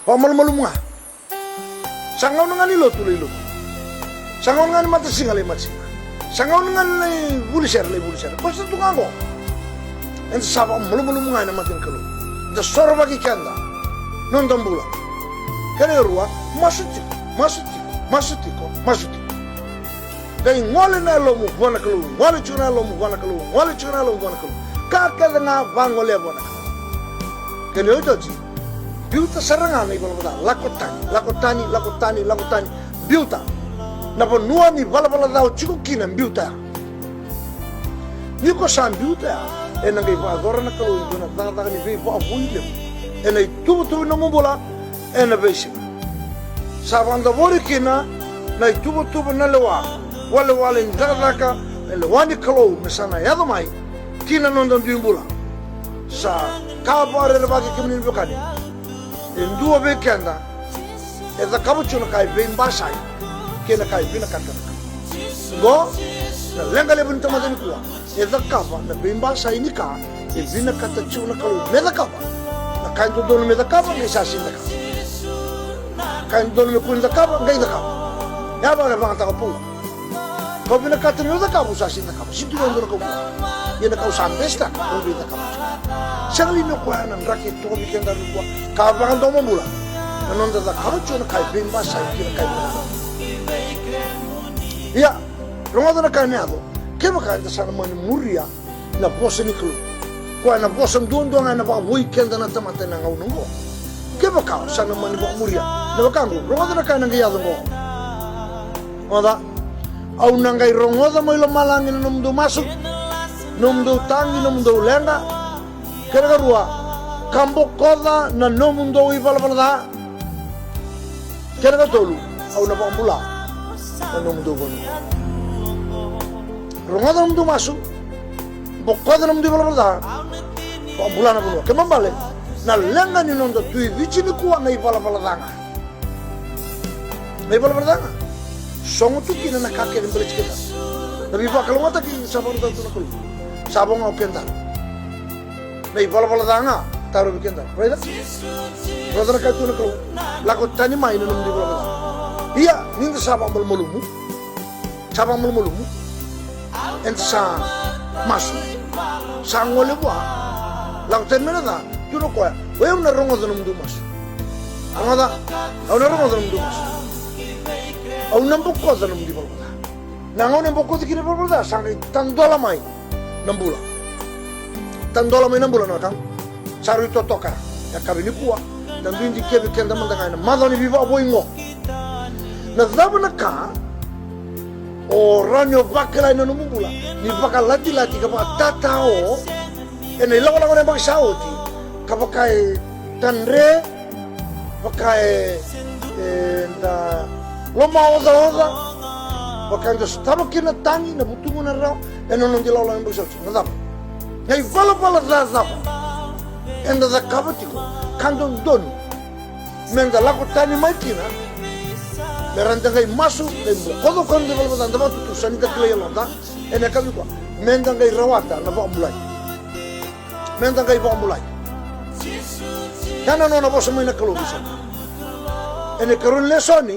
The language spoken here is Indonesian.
Pamal-malum nga. Sangaw na nga nilo tuloy-lo. Sangaw na nga ni matasinga lay matsinga. Sangaw na nga lay buliser. Basta ito nga ako. And sabang malum-malum nga na matin kalo. The sorba ki kanda. Nondang bulan. Kaya ruwa, masutiko. Kaya ngwale na lo mo buwan na kalo. Ngwale chuna lo mo buwan na kalo. Kakala nga vangole buwan na kalo. Kaya ito ji. Biuta sarangan na ibalabada. Lakotani. Biuta. Napanua ni balabala daw chikukina biuta. Ni ko san biuta. Nangay pa agora na kalo. Ito na taka ni vei pa abuilem. Ay tubo na mumbola. Na basic. Sabang da vori kina. Na tubo na lewa. Wale taka. Lewani kalo. Mesana yadamay. Kina nondang biumbula. Sa kabare na bagi keminin bukani. Dua bekenda, eda kabucu na kai bein basai, kena kai bina kata. Go, na lenga le bunta madani kuwa, eda kaba na bein basai ni ka, bina kata cuna kalau meda kaba, na kain tu dono meda kaba ngai sasin da kaba, kain dono me kun da kaba ngai da kaba, ya ba bang ta kapu, kau bina kata ni da kaba sasin da kaba, situ dono kau, yana kau sambesta, kau bina kaba. Sangli me kuwa nan rakit to bikenda kuwa. Kabangan daw mamula. Nanonda da karucho na kai bimba sa kina kai bimba. Ya, rongoda na kanyado. Kema kaya sana mani muria na bosa ni klu. Kuwa na bosa doon na ba weekend na tamata na ngaunungo. Kema kaya sana mani ba muria. Na bakango, rongoda na kaya nangyayado mo. Oda, au nangay rongoda mo ilo malangin na numdo masuk. Numdo tangi, numdo lenga. Kera-kerua, kambok kota na nomundo ibalabala. Kera-ketolu, au na pambula na nomundo bono. Rongada nomundo masuk, bokota nomundo ibalabala. Pambula na bono. Kemambale, na lenga ni nondo tui vici ni kuwa na ibalabala danga. Na ibalabala danga. Songo tu kina na kakek yang beli kita. Tapi bakal mata ki sabang tu na kulu. Sabang au kenta. Na ibalabala danga taruh bikenda, right? Rodana kaitu na kalau lakot tani mai na nung di balabala. Iya, ninda sabang malmulumu, entsa masu, sangole buah, lakot tani mana dah? Juno koya, weh na rongo danum du masu, rongo au na rongo danum du masu, au nambuk ko danum di balabala. Nangau nambuk ko di kini balabala, sangai tandola mai, nambula. Tandola mai nambula na kang. Saru itu toka, ya kabini kuah, dan binti kebe kenda mandangana, madani viva boingo. Na zaba na ka, orang yo bakal ina numula, ni bakal lati kapa tatao, ina ilaw na bang sauti, kapakai tanre, pakai na loma oza, pakai na tabakin na tangi na butungo na raw, ina nung dilaw lang bang sauti, na zaba. Ngay pala zaba. Enda da kabatiko kandon don menda lako tani maikina meranda ngai masu kodo kon de balba da batu tu sanita klay londa ene kabi ko menda ngai rawata na ba mulai menda ngai ba mulai kana no na bosa mai na kalo bisa ene karun lesoni